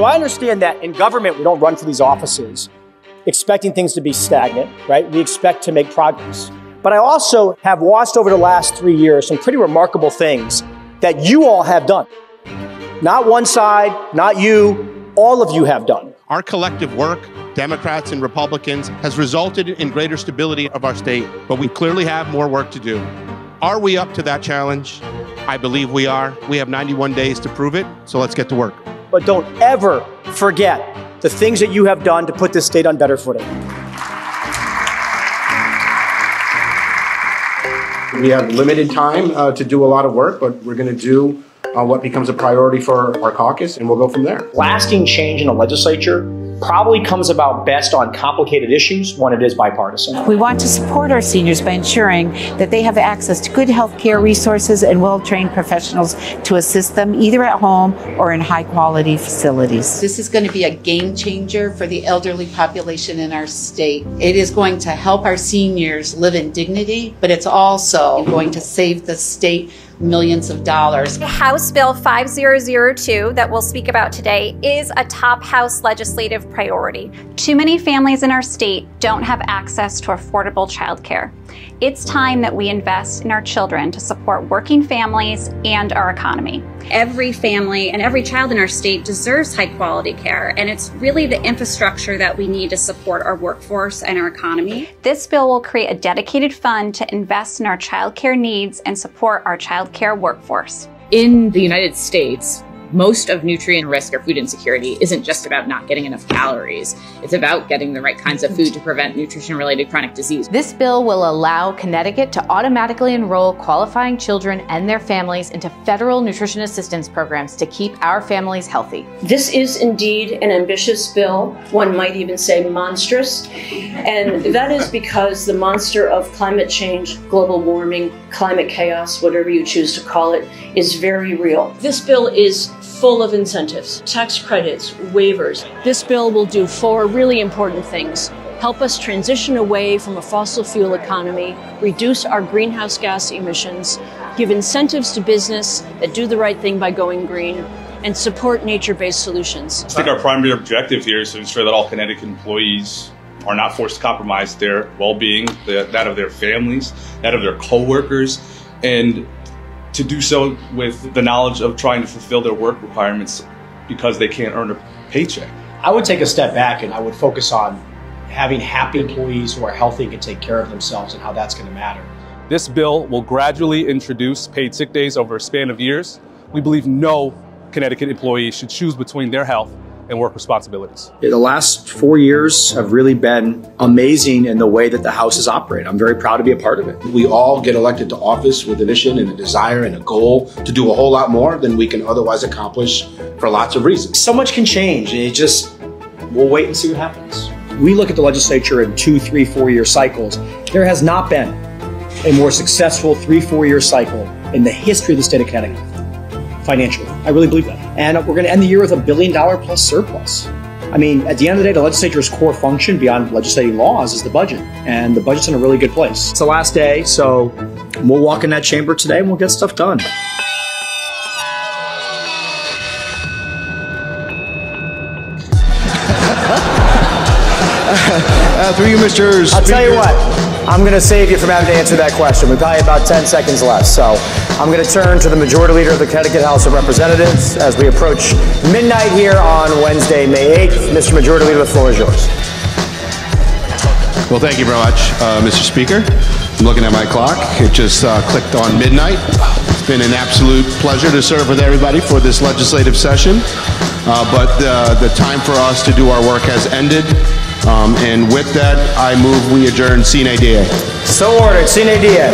So I understand that in government, we don't run for these offices expecting things to be stagnant, right? We expect to make progress. But I also have watched over the last 3 years some pretty remarkable things that you all have done. Not one side, not you, all of you have done. Our collective work, Democrats and Republicans, has resulted in greater stability of our state, but we clearly have more work to do. Are we up to that challenge? I believe we are. We have 91 days to prove it, so let's get to work. But don't ever forget the things that you have done to put this state on better footing. We have limited time to do a lot of work, but we're going to do what becomes a priority for our caucus, and we'll go from there. Lasting change in the legislature probably comes about best on complicated issues when it is bipartisan. We want to support our seniors by ensuring that they have access to good health care resources and well-trained professionals to assist them either at home or in high-quality facilities. This is going to be a game changer for the elderly population in our state. It is going to help our seniors live in dignity, but it's also going to save the state millions of dollars. House Bill 5002 that we'll speak about today is a top House legislative priority. Too many families in our state don't have access to affordable childcare. It's time that we invest in our children to support working families and our economy. Every family and every child in our state deserves high quality care, and it's really the infrastructure that we need to support our workforce and our economy. This bill will create a dedicated fund to invest in our childcare needs and support our childcare workforce. In the United States, most of nutrient risk or food insecurity isn't just about not getting enough calories. It's about getting the right kinds of food to prevent nutrition-related chronic disease. This bill will allow Connecticut to automatically enroll qualifying children and their families into federal nutrition assistance programs to keep our families healthy. This is indeed an ambitious bill, one might even say monstrous, and that is because the monster of climate change, global warming, climate chaos, whatever you choose to call it, is very real. This bill is full of incentives, tax credits, waivers. This bill will do 4 really important things. Help us transition away from a fossil fuel economy, reduce our greenhouse gas emissions, give incentives to business that do the right thing by going green, and support nature-based solutions. I think our primary objective here is to ensure that all Connecticut employees are not forced to compromise their well-being, that of their families, that of their co-workers, and to do so with the knowledge of trying to fulfill their work requirements because they can't earn a paycheck. I would take a step back and I would focus on having happy employees who are healthy and can take care of themselves and how that's going to matter. This bill will gradually introduce paid sick days over a span of years. We believe no Connecticut employee should choose between their health and work responsibilities. The last 4 years have really been amazing in the way that the House has operated. I'm very proud to be a part of it. We all get elected to office with a mission and a desire and a goal to do a whole lot more than we can otherwise accomplish for lots of reasons. So much can change. We'll wait and see what happens. We look at the legislature in 2, 3, 4 year cycles. There has not been a more successful 3, 4 year cycle in the history of the state of Connecticut. Financially. I really believe that. And we're going to end the year with $1 billion plus surplus. I mean, at the end of the day, the legislature's core function beyond legislating laws is the budget. And the budget's in a really good place. It's the last day, so we'll walk in that chamber today and we'll get stuff done. Through you, Mr. Speaker. I'll tell you what, I'm going to save you from having to answer that question. We've probably about 10 seconds left. So I'm going to turn to the Majority Leader of the Connecticut House of Representatives as we approach midnight here on Wednesday, May 8th. Mr. Majority Leader, the floor is yours. Well, thank you very much, Mr. Speaker. I'm looking at my clock. It just clicked on midnight. It's been an absolute pleasure to serve with everybody for this legislative session. But the time for us to do our work has ended. And with that, I move we adjourn sine die. So ordered, sine die.